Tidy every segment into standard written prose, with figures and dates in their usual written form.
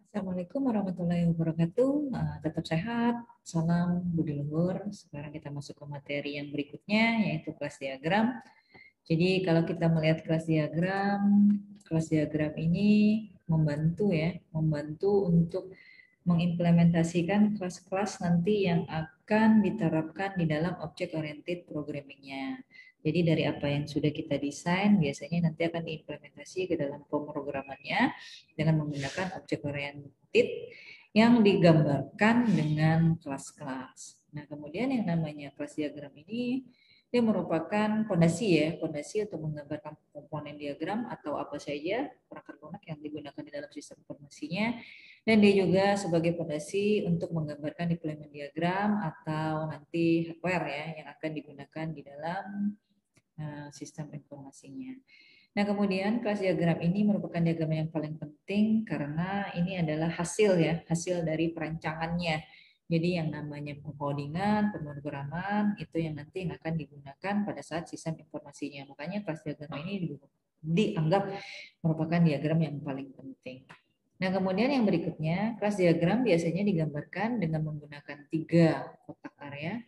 Assalamualaikum warahmatullahi wabarakatuh. Tetap sehat, salam budi luhur. Sekarang kita masuk ke materi yang berikutnya, yaitu kelas diagram. Jadi kalau kita melihat kelas diagram ini membantu membantu untuk mengimplementasikan kelas-kelas nanti yang akan diterapkan di dalam object oriented programming-nya. Jadi dari apa yang sudah kita desain, biasanya nanti akan diimplementasi ke dalam pemrogramannya dengan menggunakan object oriented yang digambarkan dengan kelas-kelas. Nah, kemudian yang namanya kelas diagram ini dia merupakan fondasi untuk menggambarkan komponen diagram atau apa saja perangkat lunak yang digunakan di dalam sistem informasinya. Dan dia juga sebagai fondasi untuk menggambarkan deployment diagram atau nanti hardware yang akan digunakan di dalam sistem informasinya. Nah, kemudian kelas diagram ini merupakan diagram yang paling penting karena ini adalah hasil dari perancangannya. Jadi yang namanya pengkodingan, pemrograman itu yang nanti akan digunakan pada saat sistem informasinya. Makanya kelas diagram ini dianggap merupakan diagram yang paling penting. Nah, kemudian yang berikutnya, kelas diagram biasanya digambarkan dengan menggunakan 3 kotak area.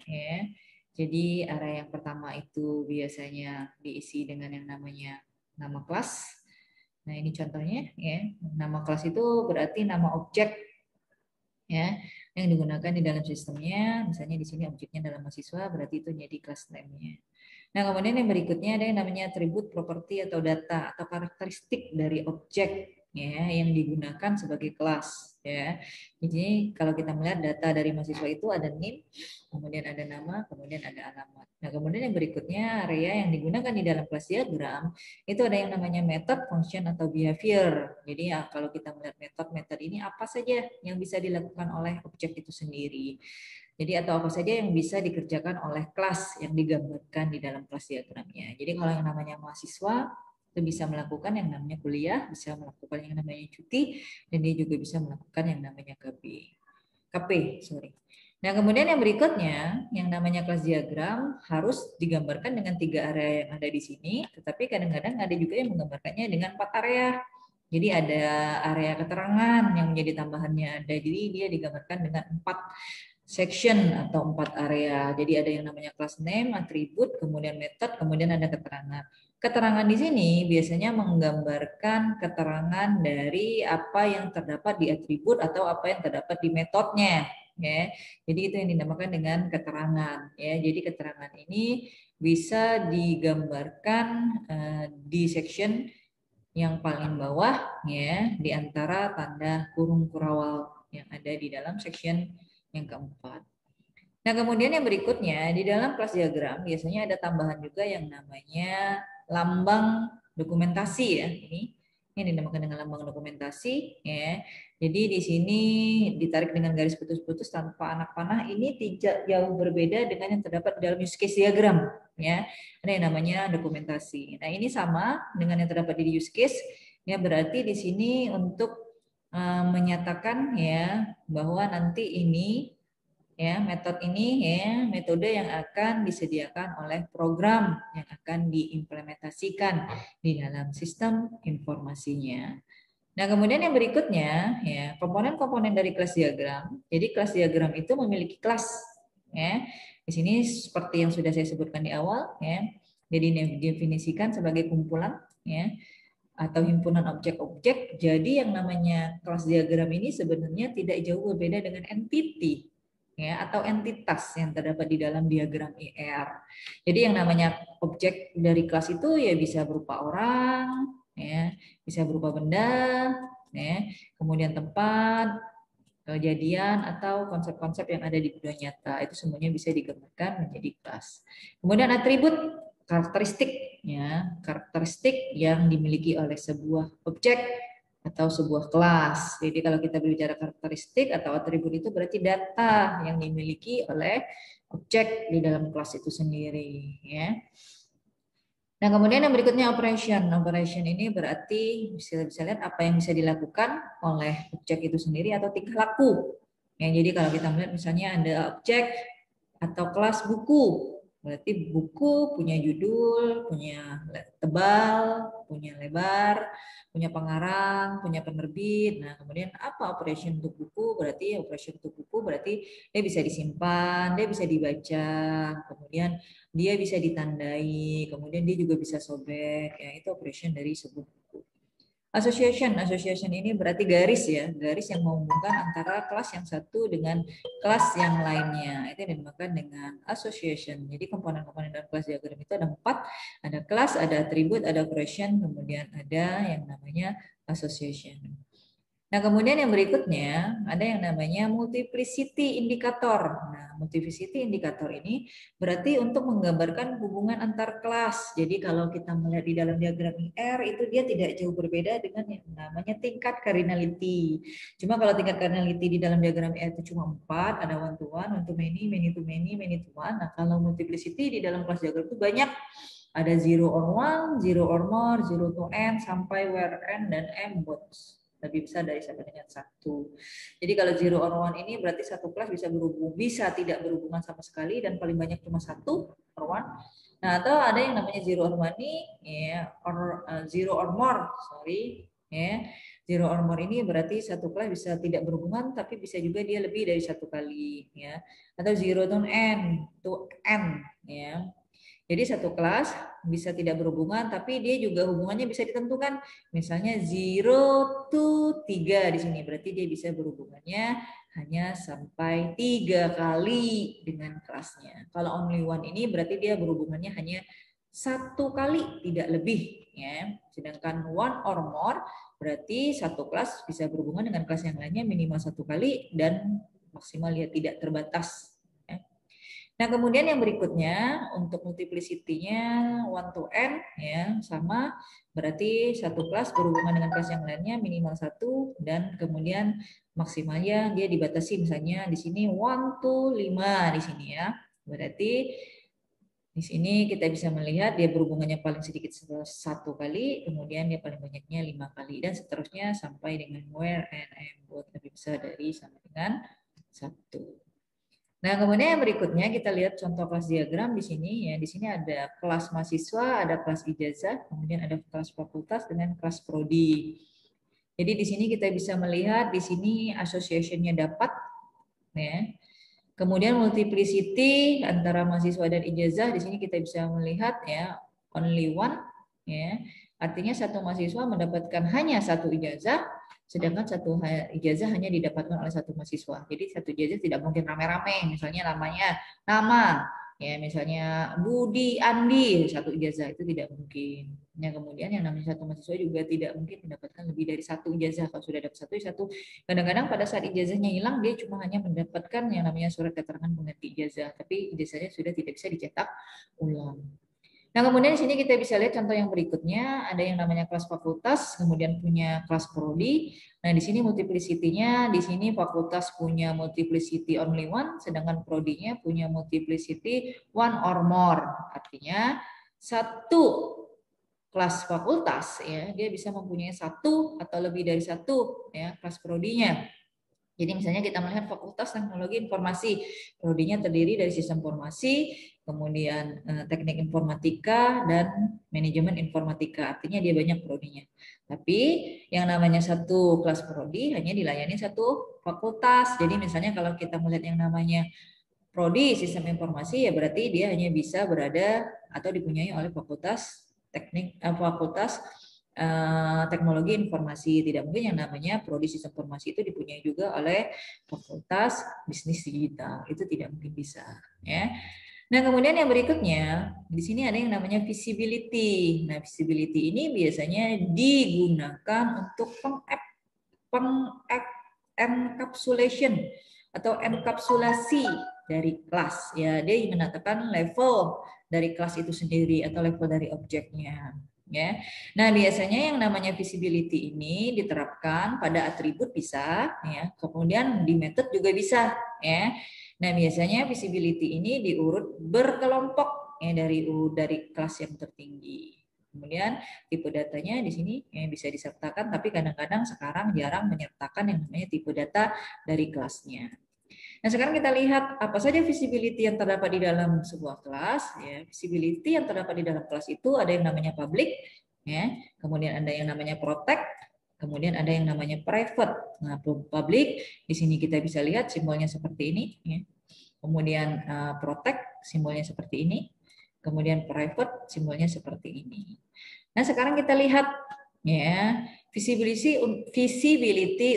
Jadi area yang pertama itu biasanya diisi dengan yang namanya nama kelas. Nah, ini contohnya Nama kelas itu berarti nama objek yang digunakan di dalam sistemnya. Misalnya di sini objeknya adalah mahasiswa, berarti itu jadi kelas name-nya. Nah, kemudian yang berikutnya ada yang namanya atribut, properti atau data atau karakteristik dari objek yang digunakan sebagai kelas Jadi kalau kita melihat data dari mahasiswa itu ada NIM, kemudian ada nama, kemudian ada alamat. Nah, kemudian yang berikutnya area yang digunakan di dalam kelas diagram itu ada yang namanya method, function atau behavior. Jadi kalau kita melihat metode ini apa saja yang bisa dilakukan oleh objek itu sendiri. Jadi atau apa saja yang bisa dikerjakan oleh kelas yang digambarkan di dalam kelas diagramnya. Jadi kalau yang namanya mahasiswa itu bisa melakukan yang namanya kuliah, bisa melakukan yang namanya cuti, dan dia juga bisa melakukan yang namanya KP. Nah, kemudian yang berikutnya, yang namanya kelas diagram harus digambarkan dengan 3 area yang ada di sini, tetapi kadang-kadang ada juga yang menggambarkannya dengan 4 area. Jadi ada area keterangan yang menjadi tambahannya ada. Jadi dia digambarkan dengan 4 section atau 4 area. Jadi ada yang namanya class name, atribut, kemudian method, kemudian ada keterangan. Keterangan di sini biasanya menggambarkan keterangan dari apa yang terdapat di atribut atau apa yang terdapat di metodenya. Jadi itu yang dinamakan dengan keterangan. Jadi keterangan ini bisa digambarkan di section yang paling bawah di antara tanda kurung kurawal yang ada di dalam section yang keempat. Nah, kemudian yang berikutnya di dalam kelas diagram biasanya ada tambahan juga yang namanya lambang dokumentasi Ini dinamakan dengan lambang dokumentasi Jadi di sini ditarik dengan garis putus-putus tanpa anak panah. Ini tidak jauh berbeda dengan yang terdapat di dalam use case diagram Ada yang namanya dokumentasi. Nah, ini sama dengan yang terdapat di use case berarti di sini untuk menyatakan bahwa nanti ini metode ini metode yang akan disediakan oleh program yang akan diimplementasikan di dalam sistem informasinya. Nah, kemudian yang berikutnya komponen-komponen dari kelas diagram. Jadi kelas diagram itu memiliki kelas Di sini seperti yang sudah saya sebutkan di awal jadi didefinisikan sebagai kumpulan atau himpunan objek-objek. Jadi yang namanya kelas diagram ini sebenarnya tidak jauh berbeda dengan entity atau entitas yang terdapat di dalam diagram IR. Jadi yang namanya objek dari kelas itu bisa berupa orang, bisa berupa benda, kemudian tempat, kejadian atau konsep-konsep yang ada di dunia nyata. Itu semuanya bisa digambarkan menjadi kelas. Kemudian atribut, karakteristik yang dimiliki oleh sebuah objek atau sebuah kelas. Jadi kalau kita berbicara karakteristik atau atribut itu berarti data yang dimiliki oleh objek di dalam kelas itu sendiri Nah, kemudian yang berikutnya operation. Operation ini berarti bisa lihat apa yang bisa dilakukan oleh objek itu sendiri atau tingkah laku. Jadi kalau kita melihat misalnya ada objek atau kelas buku, berarti buku punya judul, punya tebal, punya lebar, punya pengarang, punya penerbit. Nah, kemudian apa operation untuk buku? Berarti operation untuk buku berarti dia bisa disimpan, dia bisa dibaca, kemudian dia bisa ditandai, kemudian dia juga bisa sobek. Ya, itu operation dari sebuah buku. Association ini berarti garis ya, garis yang menghubungkan antara kelas yang satu dengan kelas yang lainnya. Itu yang dinamakan dengan association. Jadi komponen-komponen dalam kelas diagram itu ada 4, ada kelas, ada atribut, ada operation, kemudian ada yang namanya association. Nah, kemudian yang berikutnya ada yang namanya multiplicity indikator. Nah, multiplicity indikator ini berarti untuk menggambarkan hubungan antar kelas. Jadi kalau kita melihat di dalam diagram IR itu dia tidak jauh berbeda dengan yang namanya tingkat cardinality. Cuma kalau tingkat cardinality di dalam diagram IR itu cuma 4, ada one to one to many, many to many, many to one. Nah, kalau multiplicity di dalam kelas diagram itu banyak. Ada 0 or 1, 0 or more, 0 to n, sampai where n dan m both lebih besar dari sama dengan 1. Jadi kalau 0 or 1 ini berarti satu kelas bisa berhubung, bisa tidak berhubungan sama sekali dan paling banyak cuma 1 or 1. Nah, atau ada yang namanya 0 or money, ya, or 0 or more, sorry, ya. 0 or more ini berarti satu kelas bisa tidak berhubungan, tapi bisa juga dia lebih dari 1 kali, ya. Atau 0 to n, ya. Jadi satu kelas bisa tidak berhubungan, tapi dia juga hubungannya bisa ditentukan. Misalnya 0 to 3 di sini, berarti dia bisa berhubungannya hanya sampai 3 kali dengan kelasnya. Kalau only one ini berarti dia berhubungannya hanya 1 kali, tidak lebih. Ya. Sedangkan one or more berarti satu kelas bisa berhubungan dengan kelas yang lainnya minimal 1 kali dan maksimal ya tidak terbatas. Nah, kemudian yang berikutnya untuk multiplicity-nya 1 to n ya, sama berarti satu kelas berhubungan dengan kelas yang lainnya minimal 1 dan kemudian maksimalnya dia dibatasi misalnya di sini 1 to 5 di sini ya. Berarti di sini kita bisa melihat dia berhubungannya paling sedikit 1 kali, kemudian dia paling banyaknya 5 kali dan seterusnya sampai dengan where n m both lebih besar dari sama dengan 1. Nah, kemudian yang berikutnya kita lihat contoh kelas diagram di sini ya. Di sini ada kelas mahasiswa, ada kelas ijazah, kemudian ada kelas fakultas dengan kelas prodi. Jadi di sini kita bisa melihat di sini association-nya dapat ya. Kemudian multiplicity antara mahasiswa dan ijazah di sini kita bisa melihat ya only one ya. Artinya satu mahasiswa mendapatkan hanya satu ijazah, sedangkan satu ijazah hanya didapatkan oleh satu mahasiswa. Jadi satu ijazah tidak mungkin rame-rame, misalnya namanya nama, ya misalnya Budi Andi satu ijazah itu tidak mungkin. Yang kemudian yang namanya satu mahasiswa juga tidak mungkin mendapatkan lebih dari satu ijazah. Kalau sudah dapat satu. Kadang-kadang pada saat ijazahnya hilang dia cuma hanya mendapatkan yang namanya surat keterangan pengganti ijazah, tapi ijazahnya sudah tidak bisa dicetak ulang. Nah, kemudian di sini kita bisa lihat contoh yang berikutnya, ada yang namanya kelas fakultas, kemudian punya kelas prodi. Nah, di sini multiplicity-nya, di sini fakultas punya multiplicity only one, sedangkan prodinya punya multiplicity one or more. Artinya, satu kelas fakultas ya, dia bisa mempunyai 1 atau lebih dari 1 ya kelas prodinya. Jadi misalnya kita melihat Fakultas Teknologi Informasi, prodinya terdiri dari Sistem Informasi, kemudian Teknik Informatika dan Manajemen Informatika. Artinya dia banyak prodinya. Tapi yang namanya satu kelas prodi hanya dilayani satu fakultas. Jadi misalnya kalau kita melihat yang namanya prodi Sistem Informasi ya berarti dia hanya bisa berada atau dipunyai oleh Fakultas Teknologi Informasi. Tidak mungkin yang namanya prodi Sistem Informasi itu dipunyai juga oleh Fakultas Bisnis Digital. Itu tidak mungkin bisa, ya. Nah, kemudian yang berikutnya, di sini ada yang namanya visibility. Nah, visibility ini biasanya digunakan untuk encapsulation atau enkapsulasi dari kelas. Ya, dia menetapkan level dari kelas itu sendiri atau level dari objeknya. Ya. Nah, biasanya yang namanya visibility ini diterapkan pada atribut bisa, ya. Kemudian di method juga bisa, ya. Nah, biasanya visibility ini diurut berkelompok ya dari kelas yang tertinggi. Kemudian tipe datanya di sini ya, bisa disertakan, tapi kadang-kadang sekarang jarang menyertakan yang namanya tipe data dari kelasnya. Nah, sekarang kita lihat apa saja visibility yang terdapat di dalam sebuah kelas. Ya, visibility yang terdapat di dalam kelas itu ada yang namanya public, ya, kemudian ada yang namanya protect, kemudian ada yang namanya private. Nah, public di sini kita bisa lihat simbolnya seperti ini, ya. Kemudian protect simbolnya seperti ini, kemudian private simbolnya seperti ini. Nah, sekarang kita lihat ya visibility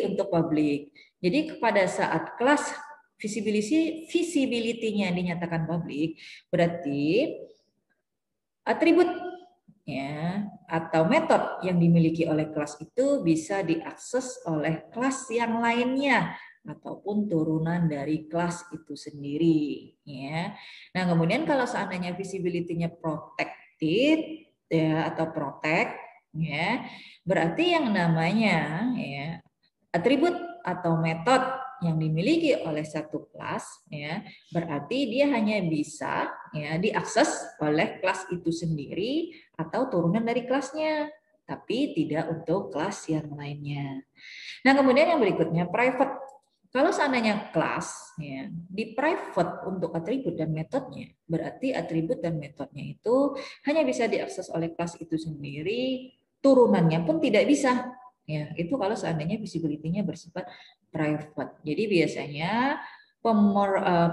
untuk public. Jadi pada saat kelas visibility-nya dinyatakan public, berarti atribut ya atau metode yang dimiliki oleh kelas itu bisa diakses oleh kelas yang lainnya ataupun turunan dari kelas itu sendiri ya. Nah, kemudian kalau seandainya visibility-nya protected ya atau protect ya, berarti yang namanya ya atribut atau metode yang dimiliki oleh satu kelas ya, berarti dia hanya bisa ya diakses oleh kelas itu sendiri atau turunan dari kelasnya, tapi tidak untuk kelas yang lainnya. Nah, kemudian yang berikutnya private. Kalau seandainya kelas ya, di private untuk atribut dan metodenya, berarti atribut dan metodenya itu hanya bisa diakses oleh kelas itu sendiri, turunannya pun tidak bisa. Ya, itu kalau seandainya visibility-nya bersifat private. Jadi biasanya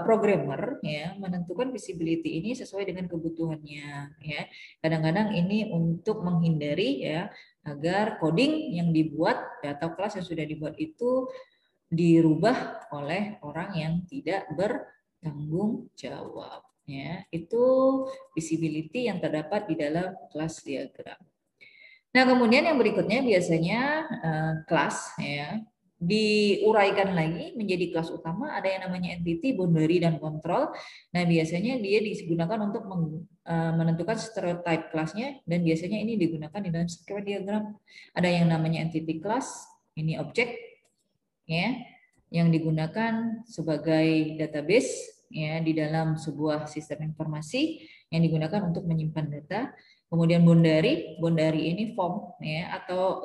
programmer ya menentukan visibility ini sesuai dengan kebutuhannya ya. Kadang-kadang ini untuk menghindari ya agar coding yang dibuat atau kelas yang sudah dibuat itu dirubah oleh orang yang tidak bertanggung jawab ya. Itu visibility yang terdapat di dalam kelas diagram. Nah, kemudian yang berikutnya biasanya kelas ya diuraikan lagi menjadi kelas utama, ada yang namanya entity, boundary, dan control. Nah, biasanya dia digunakan untuk menentukan stereotype kelasnya, dan biasanya ini digunakan di dalam square diagram. Ada yang namanya entity class, ini objek ya, yang digunakan sebagai database ya di dalam sebuah sistem informasi yang digunakan untuk menyimpan data. Kemudian boundary ini form ya atau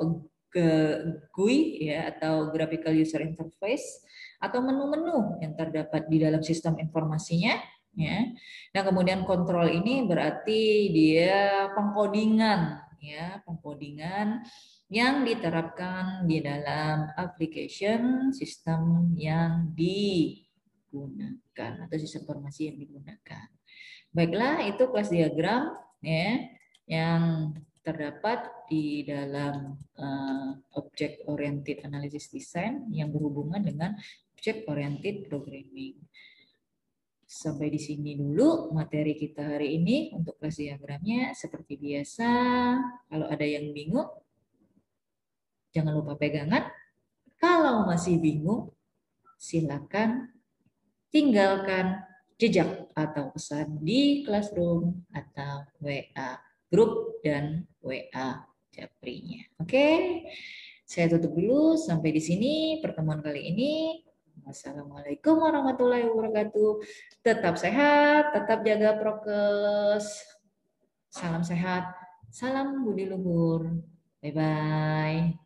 GUI ya atau graphical user interface atau menu-menu yang terdapat di dalam sistem informasinya ya. Nah, kemudian kontrol ini berarti dia pengkodingan ya, pengkodingan yang diterapkan di dalam application sistem yang digunakan atau sistem informasi yang digunakan. Baiklah, itu kelas diagram ya yang terdapat di dalam object oriented analysis design yang berhubungan dengan object oriented programming. Sampai di sini dulu materi kita hari ini untuk kelas diagramnya. Seperti biasa, kalau ada yang bingung, jangan lupa pegangan. Kalau masih bingung, silakan tinggalkan jejak atau pesan di Classroom atau WA grup dan WA Japrinya. Oke, saya tutup dulu sampai di sini pertemuan kali ini. Wassalamualaikum warahmatullahi wabarakatuh. Tetap sehat, tetap jaga prokes. Salam sehat, salam budi luhur. Bye-bye.